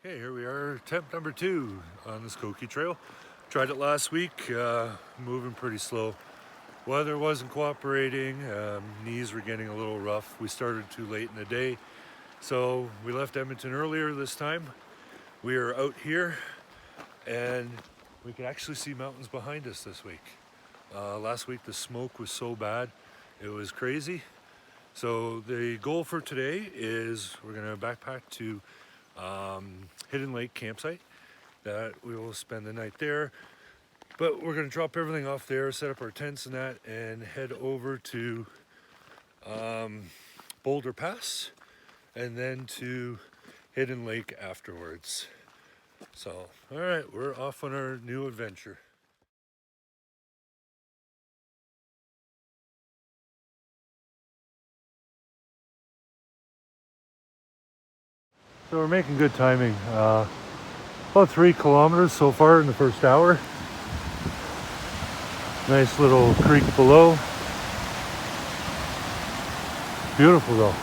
Okay, here we are, attempt number 2 on the Skoki trail. Tried it last week, moving pretty slow. Weather wasn't cooperating, knees were getting a little rough. We started too late in the day, so we left Edmonton earlier this time. We are out here, and we can actually see mountains behind us this week. Last week the smoke was so bad, it was crazy. So the goal for today is we're gonna backpack to Hidden Lake campsite that we will spend the night there, but we're going to drop everything off there, set up our tents and that, and head over to Boulder Pass and then to Hidden Lake afterwards. So all right, we're off on our new adventure. So we're making good timing. About 3 kilometers so far in the first hour. Nice little creek below. Beautiful though.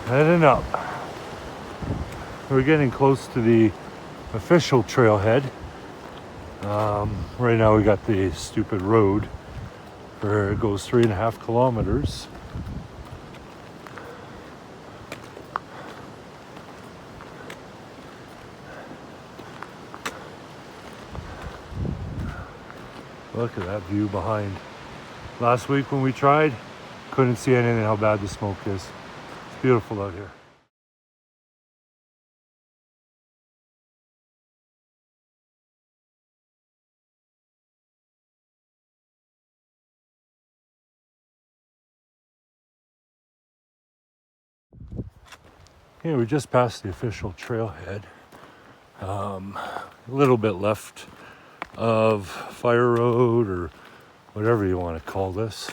Heading up. We're getting close to the official trailhead. Right now we got the stupid road where it goes 3.5 kilometers. Look at that view behind. Last week when we tried, couldn't see anything how bad the smoke is. It's beautiful out here. Yeah, we just passed the official trailhead. A little bit left of Fire Road or whatever you want to call this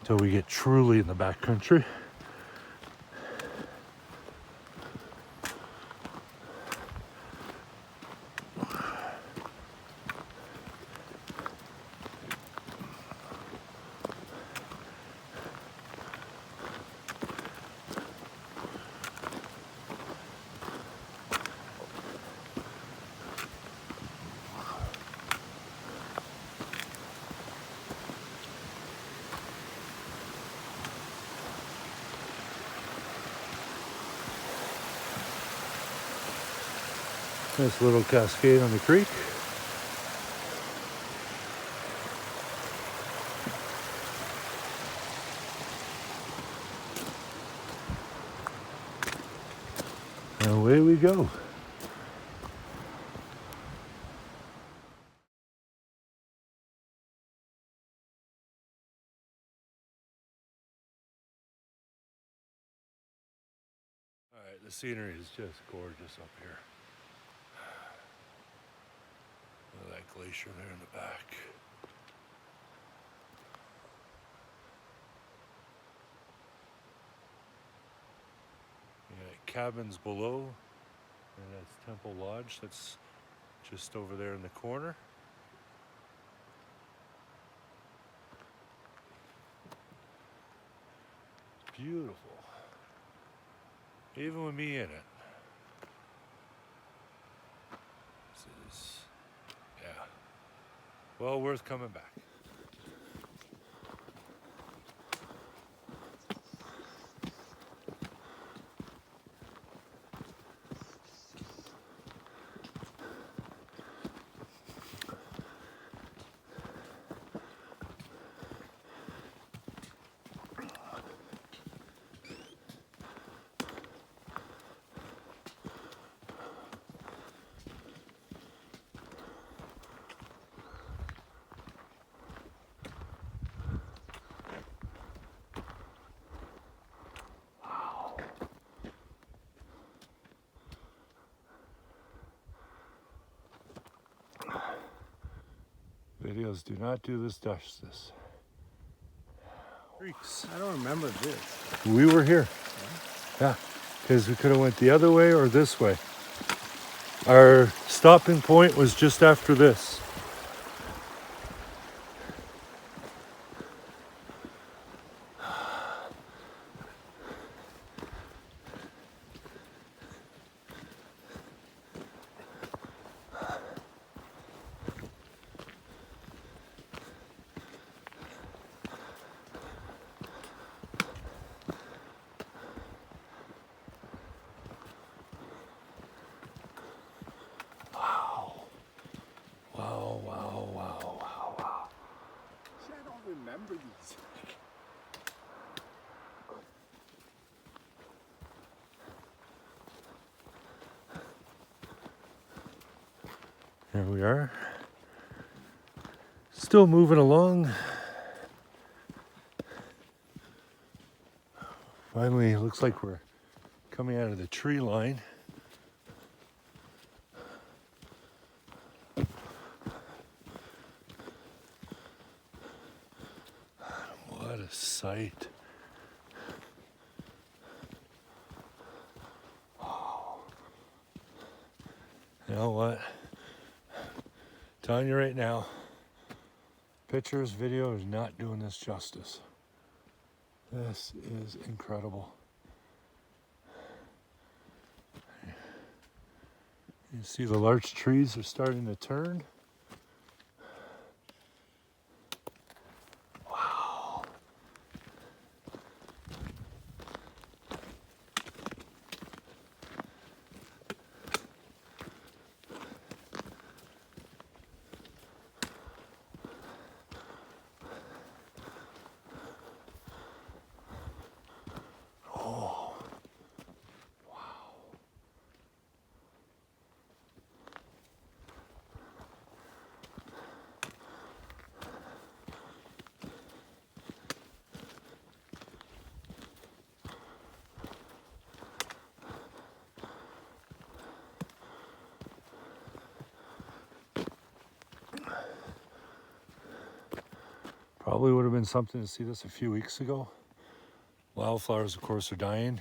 until we get truly in the backcountry. Nice little cascade on the creek. And away we go. All right, the scenery is just gorgeous up here. Look at that glacier there in the back. Yeah, cabins below, and that's Temple Lodge. That's just over there in the corner. Beautiful. Even with me in it. This is, yeah, well worth coming back. Videos do not do this justice. Creeks. I don't remember this. We were here. Yeah, because we could have went the other way or this way. Our stopping point was just after this. There we are. Still moving along. Finally, it looks like we're coming out of the tree line. What a sight. Oh. You know what? Telling you right now, pictures, video is not doing this justice. This is incredible. You see the larch trees are starting to turn. Wow. Oh. Wow. Probably would have been something to see this a few weeks ago. Wildflowers, of course, are dying.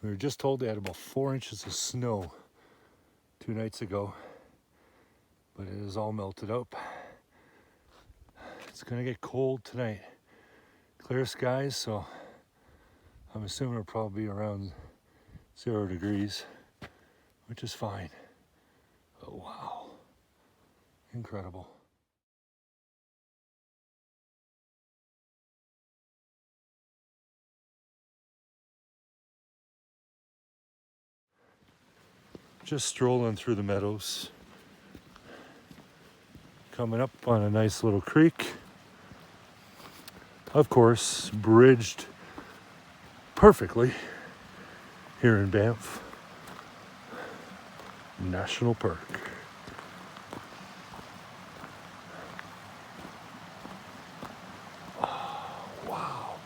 We were just told they had about 4 inches of snow 2 nights ago, but it is all melted up. It's gonna get cold tonight. Clear skies, so I'm assuming it'll probably be around 0 degrees, which is fine. Oh, wow. Incredible. Just strolling through the meadows. Coming up on a nice little creek. Of course, bridged perfectly here in Banff National Park. Oh, wow.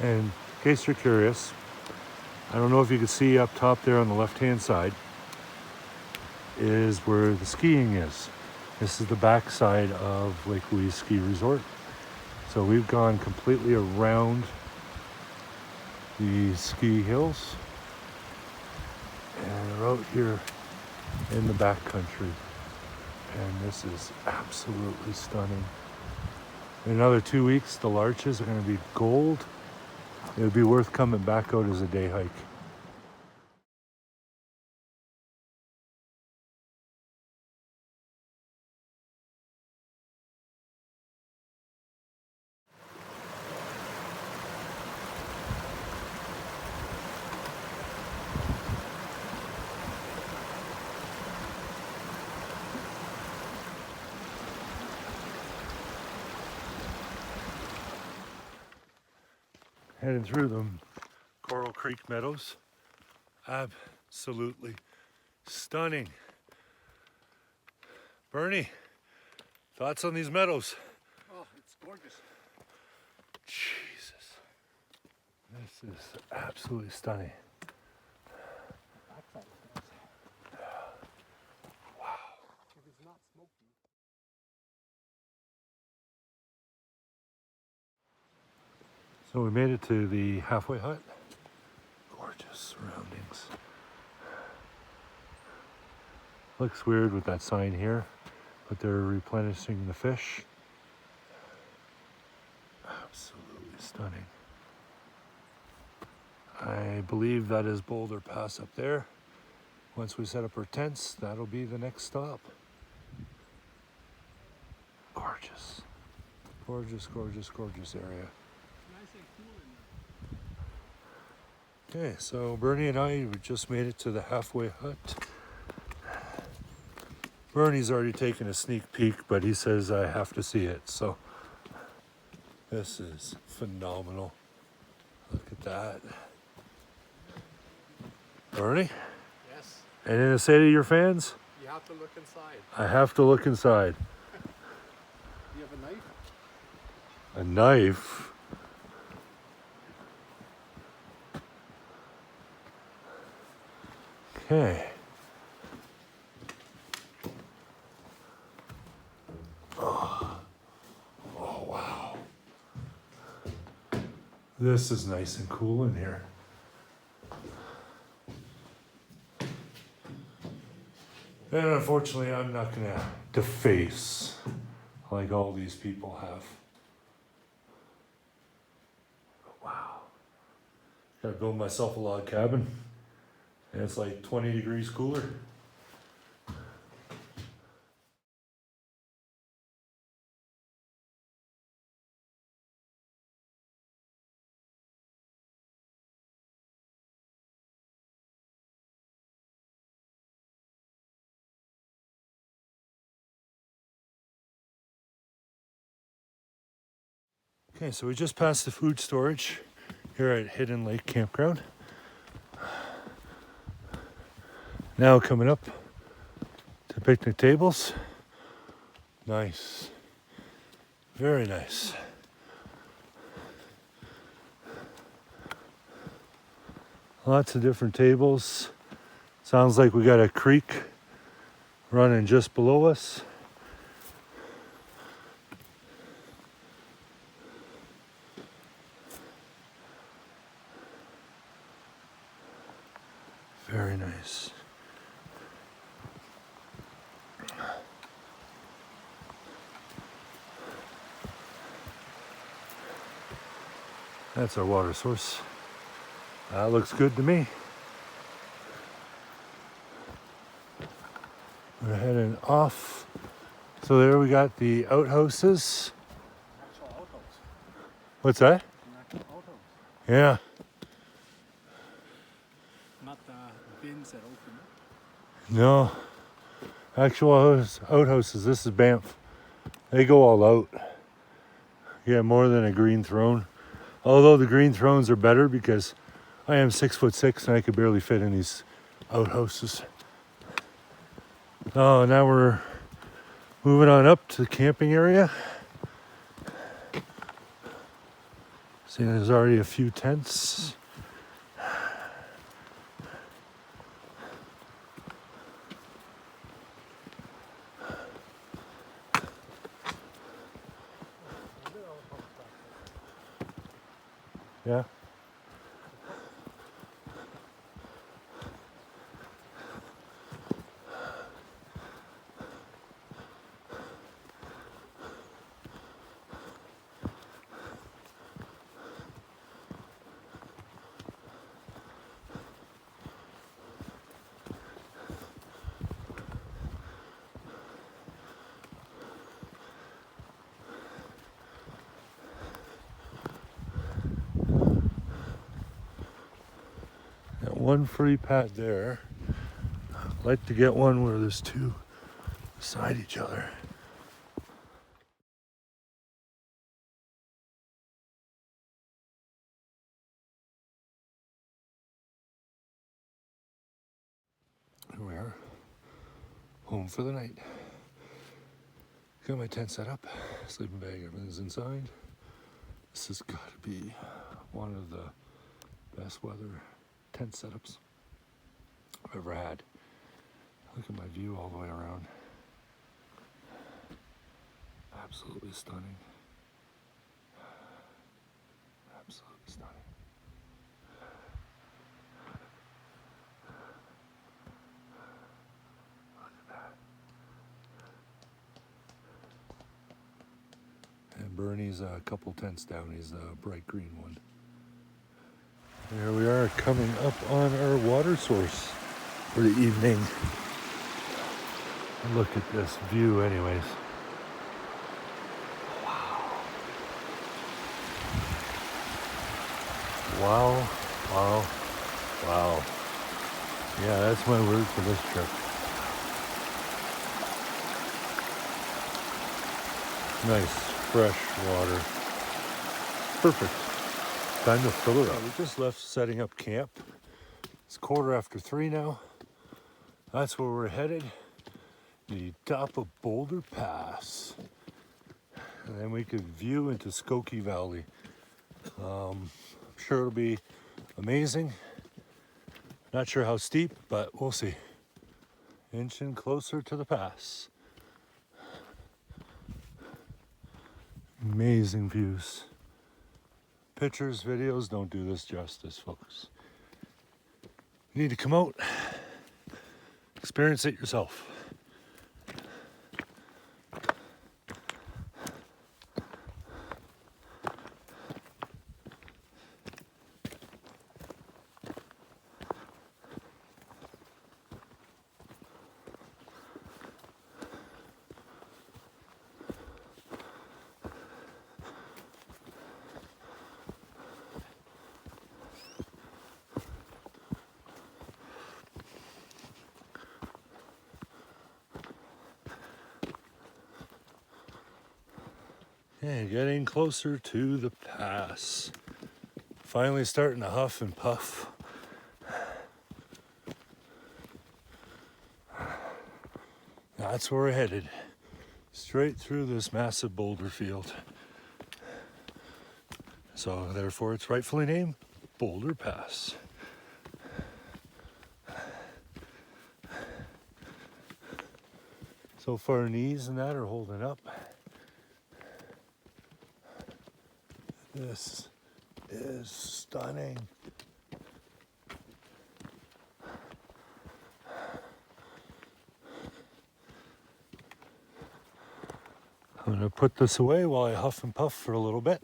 And in case you're curious, I don't know if you can see up top there on the left-hand side is where the skiing is. This is the backside of Lake Louise Ski Resort. So we've gone completely around the ski hills and we're out here in the backcountry. And this is absolutely stunning. In another 2 weeks, the larches are going to be gold. It would be worth coming back out as a day hike. Heading through them Coral Creek meadows. Absolutely stunning. Bernie, thoughts on these meadows? Oh, it's gorgeous. Jesus. This is absolutely stunning. Backside is nice. Wow. If it's not smoky. So we made it to the halfway hut. Gorgeous surroundings. Looks weird with that sign here, but they're replenishing the fish. Absolutely stunning. I believe that is Boulder Pass up there. Once we set up our tents, that'll be the next stop. Gorgeous. Gorgeous, gorgeous, gorgeous area. Nice and cool in there. Okay, so Bernie and I we just made it to the halfway hut. Bernie's already taken a sneak peek, but he says I have to see it. So this is phenomenal. Look at that. Bernie, Yes, anything to say to your fans? you have to look inside. I have to look inside. You have a knife? A knife? Okay. Oh, wow. This is nice and cool in here. And unfortunately, I'm not going to deface like all these people have. Wow. Gotta build myself a log cabin. And it's like 20 degrees cooler. Okay, so we just passed the food storage here at Hidden Lake Campground. Now coming up to picnic tables. Nice. Very nice. Lots of different tables. Sounds like we got a creek running just below us. Very nice. That's our water source. That looks good to me. We're heading off. So there we got the outhouses. Actual outhouse. What's that? An actual outhouse. Yeah. Not the bins that open up. No. Actual outhouses. This is Banff. They go all out. Yeah, more than a green throne. Although the green thrones are better because I am 6'6" and I could barely fit in these outhouses. Oh, now we're moving on up to the camping area. See, there's already a few tents. Yeah. Got one free pad there. I'd like to get one where there's two beside each other. Here we are, home for the night. Got my tent set up, sleeping bag, everything's inside. This has got to be one of the best weather tent setups I've ever had. Look at my view all the way around. Absolutely stunning. Absolutely stunning. Look at that. And Bernie's a couple tents down. He's the bright green one. There we are, coming up on our water source for the evening. Look at this view anyways. Wow. Wow. Wow. Yeah, that's my word for this trip. Nice, fresh water. Perfect. Time to fill it up. We just left setting up camp. It's 3:15 now. That's where we're headed. The top of Boulder Pass. And then we could view into Skoki Valley. I'm sure it'll be amazing. Not sure how steep, but we'll see. Inching closer to the pass. Amazing views. Pictures, videos don't do this justice, folks. You need to come out, experience it yourself. Okay, getting closer to the pass. Finally starting to huff and puff. That's where we're headed. Straight through this massive boulder field. So therefore it's rightfully named Boulder Pass. So far knees and that are holding up. This is stunning. I'm gonna put this away while I huff and puff for a little bit.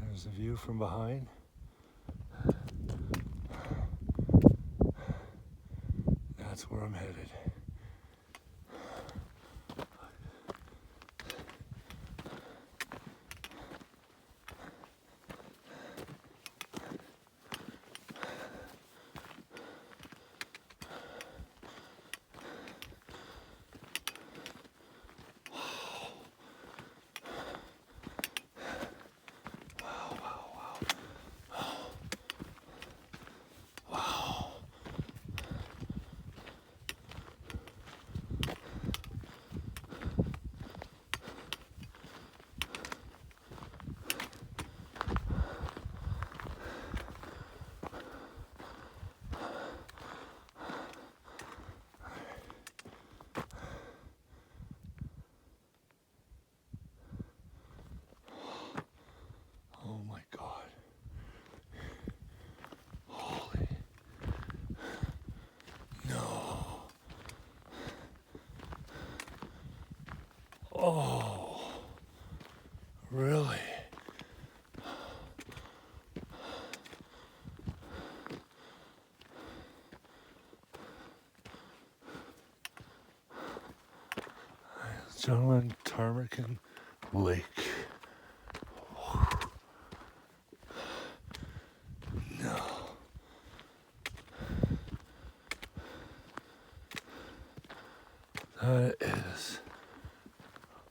There's the view from behind. That's where I'm headed. Oh my God. Holy. No. Oh. Really? Gentlemen, Ptarmigan Lake. No. That is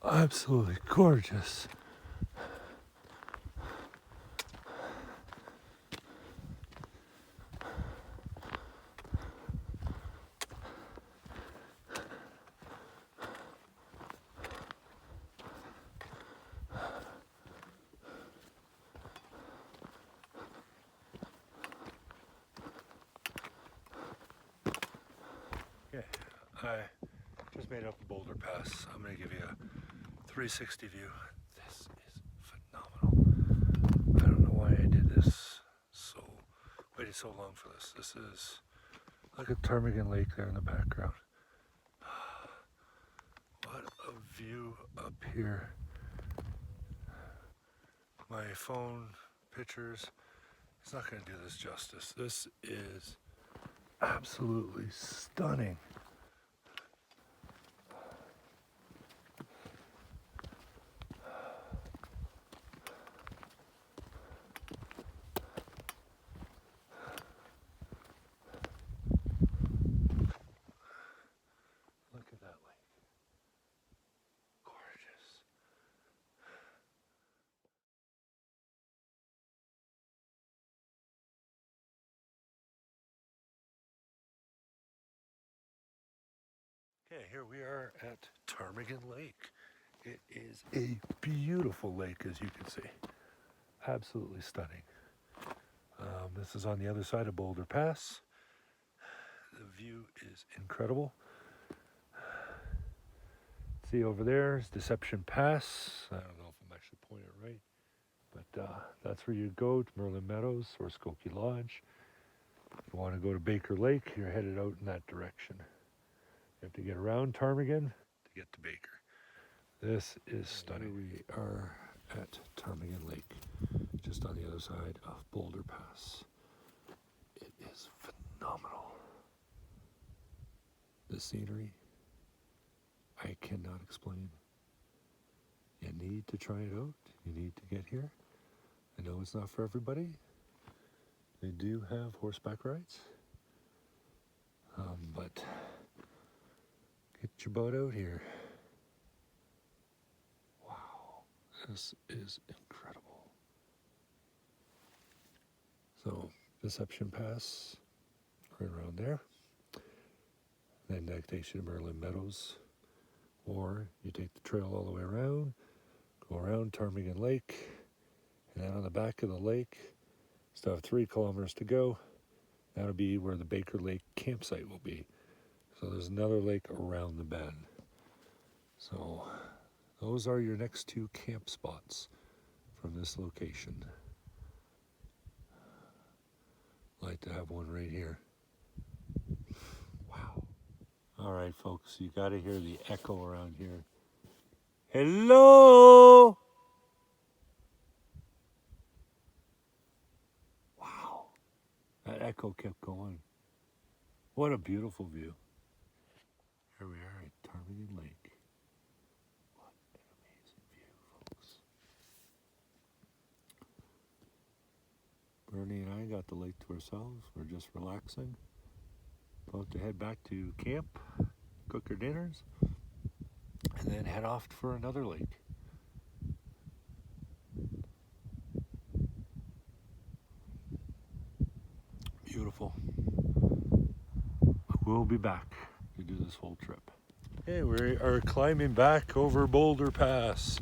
absolutely gorgeous. Okay, I just made up a Boulder Pass. I'm going to give you a 360 view. This is phenomenal. I don't know why I did this waited so long for this. This is, look at Ptarmigan Lake there in the background. What a view up here. My phone pictures, it's not going to do this justice. This is absolutely stunning. Okay, here we are at Ptarmigan Lake. It is a beautiful lake, as you can see. Absolutely stunning. This is on the other side of Boulder Pass. The view is incredible. See over there is Deception Pass. I don't know if I'm actually pointing it right, but that's where you go to Merlin Meadows or Skoki Lodge. If you want to go to Baker Lake, you're headed out in that direction. You have to get around Ptarmigan to get to Baker. This is stunning. Here we are at Ptarmigan Lake, just on the other side of Boulder Pass. It is phenomenal. The scenery, I cannot explain. You need to try it out. You need to get here. I know it's not for everybody. They do have horseback rides, but get your boat out here. Wow, this is incredible. So, Deception Pass, right around there. Then that takes you to Merlin Meadows. Or you take the trail all the way around, go around Ptarmigan Lake, and then on the back of the lake, still have 3 kilometers to go. That'll be where the Baker Lake campsite will be. So there's another lake around the bend. So those are your next 2 camp spots from this location. Like to have one right here. Wow. All right, folks, you got to hear the echo around here. Hello! Wow. That echo kept going. What a beautiful view. Here we are at Ptarmigan Lake. What an amazing view, folks. Bernie and I got the lake to ourselves. We're just relaxing. About to head back to camp, cook our dinners, and then head off for another lake. Beautiful. We'll be back to do this whole trip. Okay, we are climbing back over Boulder Pass.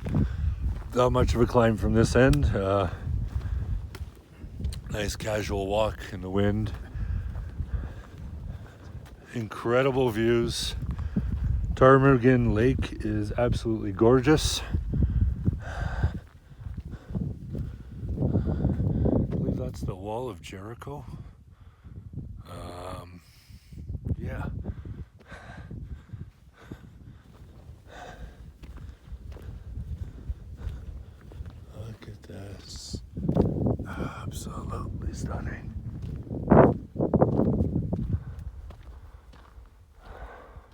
Not much of a climb from this end. Nice casual walk in the wind. Incredible views. Ptarmigan Lake is absolutely gorgeous. I believe that's the Wall of Jericho. Yeah. Look at this. Absolutely stunning.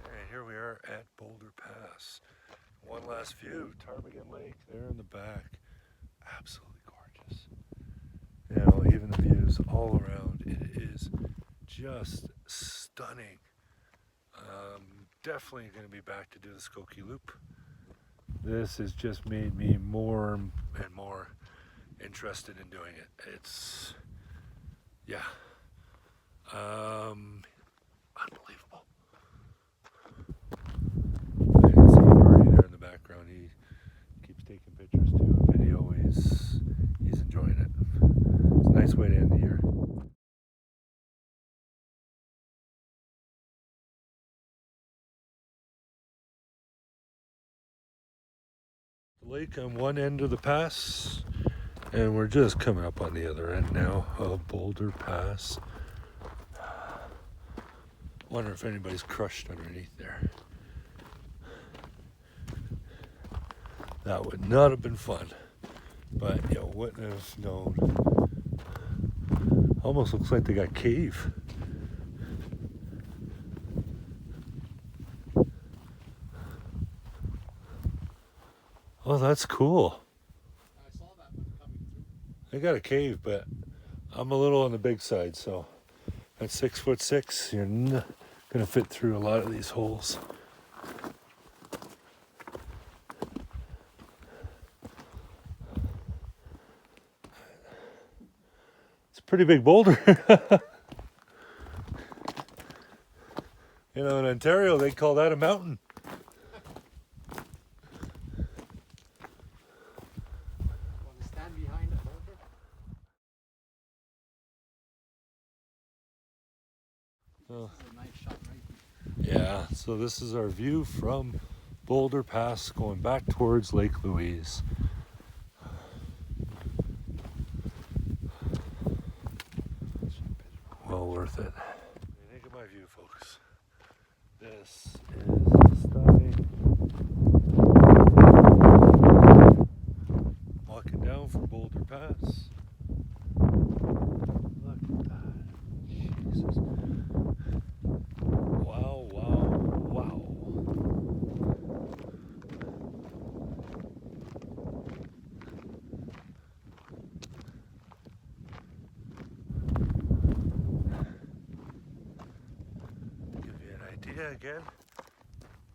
And here we are at Boulder Pass. One last view, Ptarmigan Lake there in the back. Absolutely gorgeous. You know, even the views all around, it is just stunning. Definitely going to be back to do the Skoki Loop. This has just made me more and more interested in doing it. It's, yeah, unbelievable. I can see Bernie there in the background. He keeps taking pictures too, video. He's enjoying it. It's a nice way to end the year. The lake on one end of the pass, and we're just coming up on the other end now of Boulder Pass. Wonder if anybody's crushed underneath there. That would not have been fun, but you wouldn't have known. Almost looks like they got cave. Oh, that's cool. I saw that one coming through. They got a cave, but I'm a little on the big side, so at 6'6", you're not gonna fit through a lot of these holes. It's a pretty big boulder. Yeah, You know, in Ontario, they call that a mountain. Want to stand behind the Boulder? Oh. This is a nice shot right Yeah, so this is our view from Boulder Pass going back towards Lake Louise. Well worth it. What do you think of my view, folks? This is stunning. Walking down from Boulder Pass. Look at that. Jesus. Wow, wow, wow. Give you an idea again.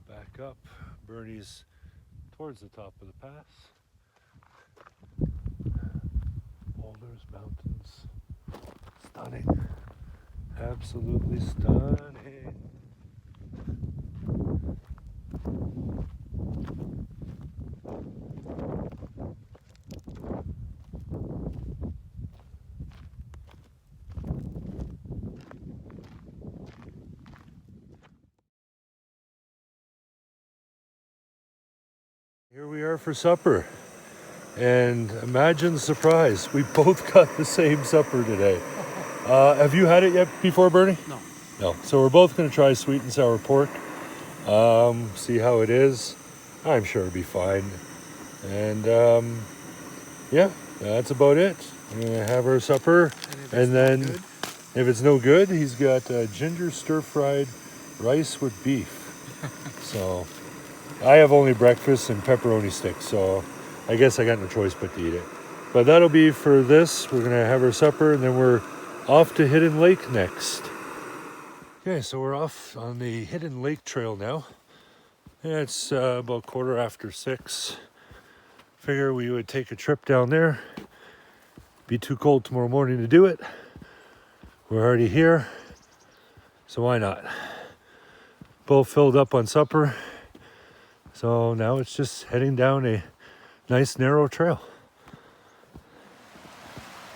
Back up. Bernie's towards the top of the pass. Boulders, mountains. Stunning. Absolutely stunning. Here we are for supper. And imagine the surprise. We both got the same supper today. Have you had it yet before, Bernie? No. No. So we're both going to try sweet and sour pork. See how it is. I'm sure it'll be fine. And yeah, that's about it. We're going to have our supper. And then if it's no good, he's got ginger stir-fried rice with beef. So I have only breakfast and pepperoni sticks. So I guess I got no choice but to eat it. But that'll be for this. We're going to have our supper and then we're off to Hidden Lake next. Okay, so we're off on the Hidden Lake Trail now. Yeah, it's about 6:15. Figure we would take a trip down there. Be too cold tomorrow morning to do it. We're already here, so why not? Both filled up on supper. So now it's just heading down a nice narrow trail.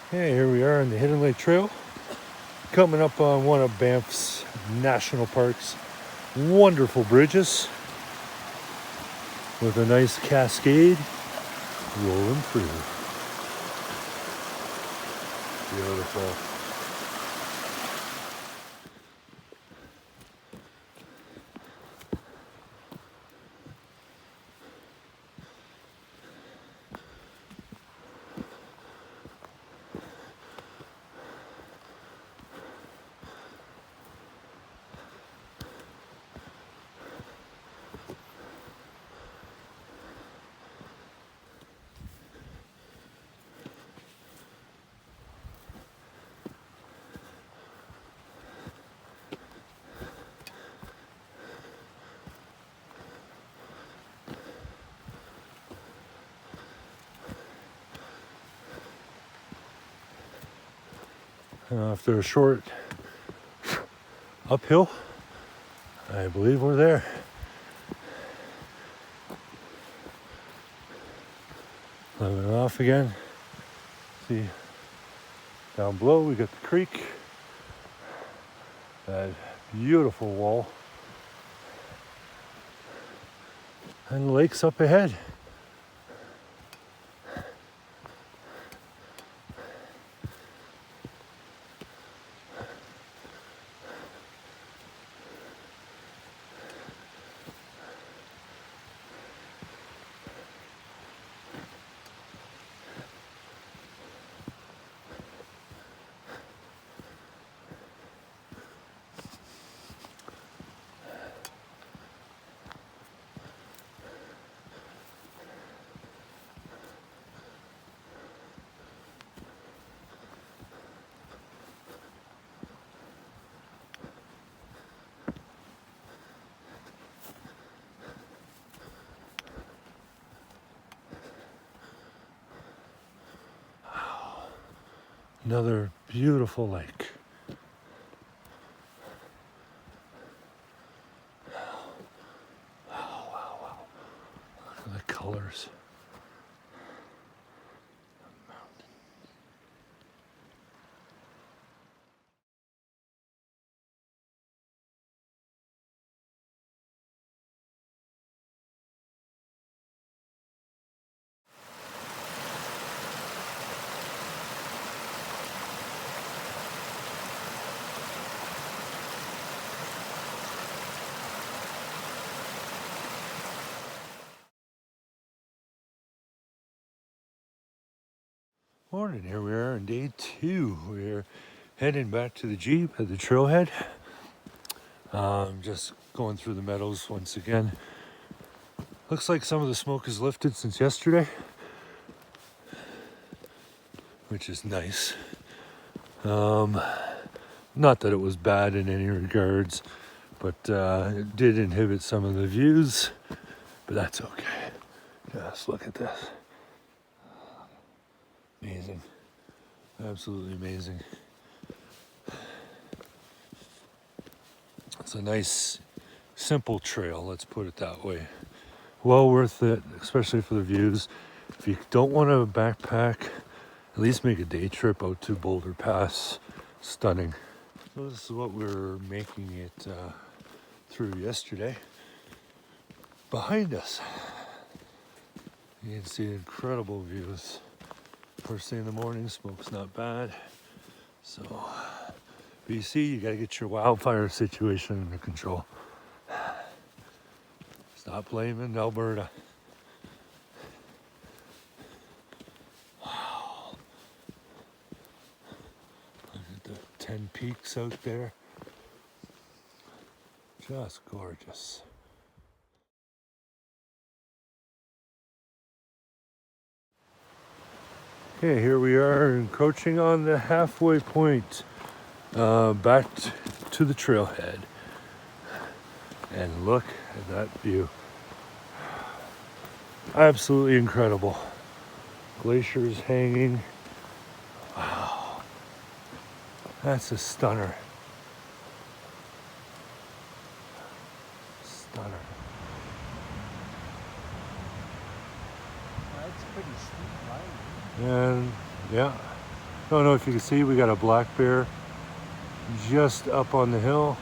Okay, here we are on the Hidden Lake Trail. Coming up on one of Banff's national parks. Wonderful bridges with a nice cascade rolling through. Beautiful. After a short uphill, I believe we're there. Leveling off again. See, down below we got the creek, that beautiful wall, and the lake's up ahead. Another beautiful lake. Morning, here we are on day 2. We're heading back to the Jeep at the trailhead. Just going through the meadows once again. Looks like some of the smoke has lifted since yesterday, which is nice. Not that it was bad in any regards, but it did inhibit some of the views, but that's okay. Just look at this. Amazing. Absolutely amazing. It's a nice, simple trail, let's put it that way. Well worth it, especially for the views. If you don't want to backpack, at least make a day trip out to Boulder Pass. Stunning. So this is what we're making it through yesterday. Behind us, you can see incredible views. First thing in the morning, smoke's not bad. So, BC, you gotta get your wildfire situation under control. Stop blaming Alberta. Wow. Look at the 10 peaks out there. Just gorgeous. Okay, here we are encroaching on the halfway point back to the trailhead. And look at that view. Absolutely incredible. Glaciers hanging. Wow. That's a stunner. Stunner. That's pretty steep, right? And yeah, I don't know if you can see, we got a black bear just up on the hill.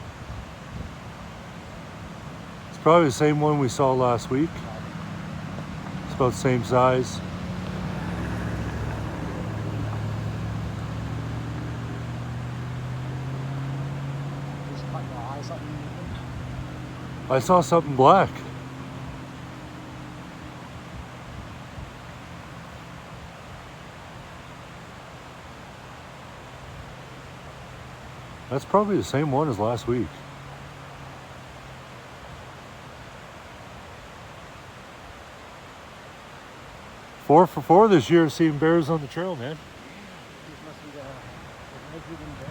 It's probably the same one we saw last week. It's about the same size. Just cut your eyes up. I saw something black. That's probably the same one as last week. 4 for 4 this year seeing bears on the trail, man. This must be the Michigan bear.